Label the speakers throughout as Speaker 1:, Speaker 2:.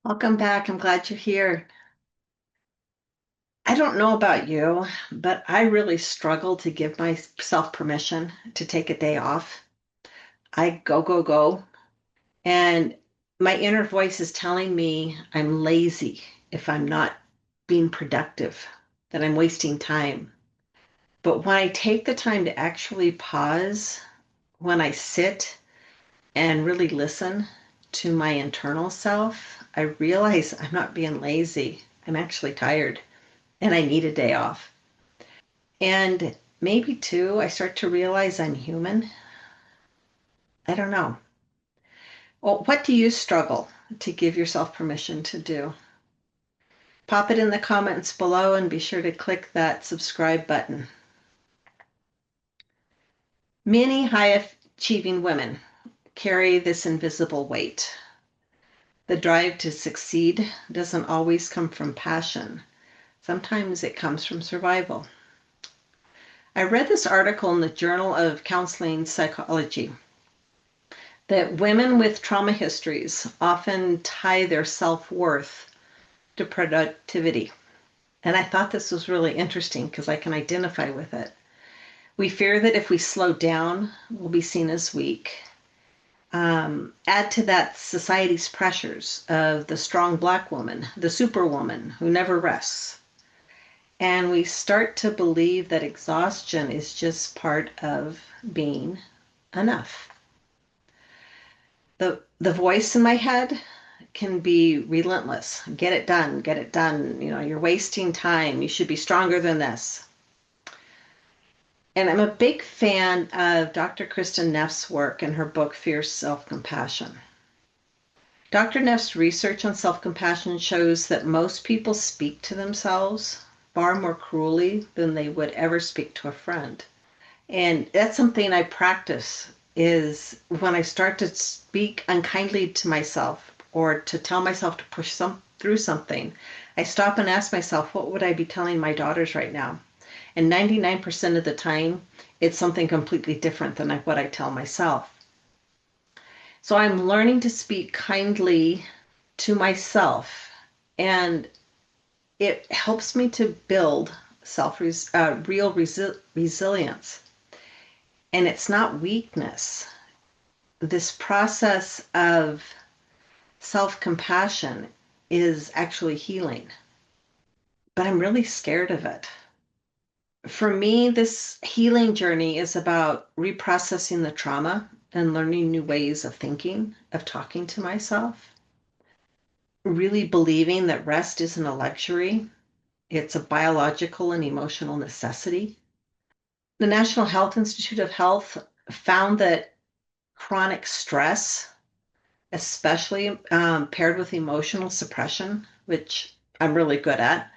Speaker 1: Welcome back. I'm glad you're here. I don't know about you, but I really struggle to give myself permission to take a day off. I go, go, go. And my inner voice is telling me I'm lazy if I'm not being productive, that I'm wasting time. But when I take the time to actually pause, when I sit and really listen to my internal self, I realize I'm not being lazy. I'm actually tired. And I need a day off. And maybe too, I start to realize I'm human. I don't know. Well, what do you struggle to give yourself permission to do? Pop it in the comments below and be sure to click that subscribe button. Many high achieving women carry this invisible weight. The drive to succeed doesn't always come from passion. Sometimes it comes from survival. I read this article in the Journal of Counseling Psychology that women with trauma histories often tie their self-worth to productivity. And I thought this was really interesting because I can identify with it. We fear that if we slow down, we'll be seen as weak. Add to that society's pressures of the strong Black woman, the superwoman who never rests. And we start to believe that exhaustion is just part of being enough. The voice in my head can be relentless. Get it done, get it done. You know, you're wasting time. You should be stronger than this. And I'm a big fan of Dr. Kristen Neff's work in her book, Fierce Self-Compassion. Dr. Neff's research on self-compassion shows that most people speak to themselves far more cruelly than they would ever speak to a friend. And that's something I practice is when I start to speak unkindly to myself or to tell myself to push through something, I stop and ask myself, what would I be telling my daughters right now? And 99% of the time, it's something completely different than what I tell myself. So I'm learning to speak kindly to myself, and it helps me to build real resilience. And it's not weakness. This process of self compassion is actually healing, but I'm really scared of it. For me, this healing journey is about reprocessing the trauma and learning new ways of thinking, of talking to myself, really believing that rest isn't a luxury, it's a biological and emotional necessity. The National Health Institute of Health found that chronic stress, especially paired with emotional suppression, which I'm really good at,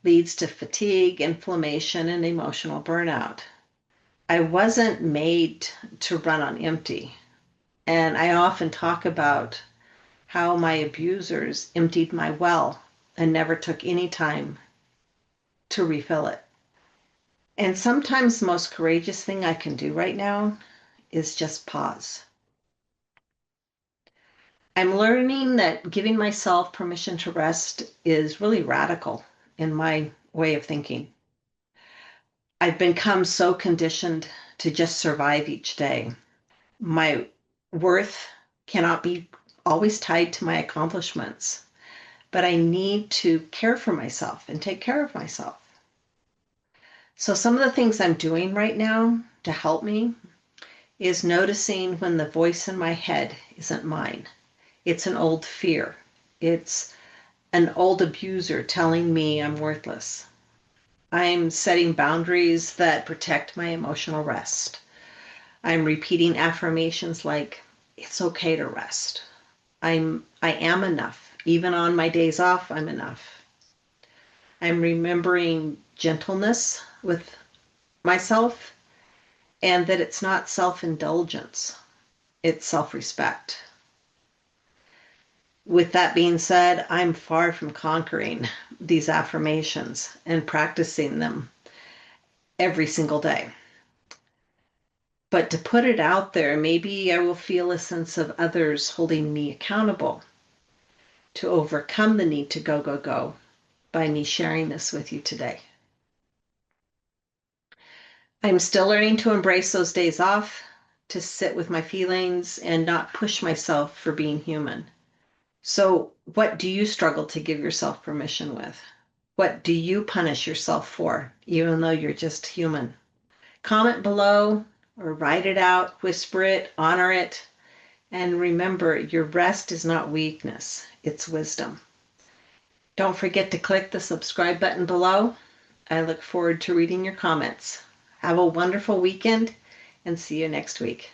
Speaker 1: leads to fatigue, inflammation, and emotional burnout. I wasn't made to run on empty. And I often talk about how my abusers emptied my well and never took any time to refill it. And sometimes the most courageous thing I can do right now is just pause. I'm learning that giving myself permission to rest is really radical in my way of thinking. I've become so conditioned to just survive each day. My worth cannot be always tied to my accomplishments, but I need to care for myself and take care of myself. So, some of the things I'm doing right now to help me is noticing when the voice in my head isn't mine. It's an old fear. It's an old abuser telling me I'm worthless. I'm setting boundaries that protect my emotional rest. I'm repeating affirmations like, it's okay to rest. I am enough. Even on my days off, I'm enough. I'm remembering gentleness with myself and that it's not self-indulgence, it's self-respect. With that being said, I'm far from conquering these affirmations and practicing them every single day. But to put it out there, maybe I will feel a sense of others holding me accountable. to overcome the need to go, go, go by me sharing this with you today. I'm still learning to embrace those days off, to sit with my feelings and not push myself for being human. So, what do you struggle to give yourself permission with? What do you punish yourself for, even though you're just human? Comment below or write it out, whisper it, honor it. And remember, your rest is not weakness, it's wisdom. Don't forget to click the subscribe button below. I look forward to reading your comments. Have a wonderful weekend and see you next week.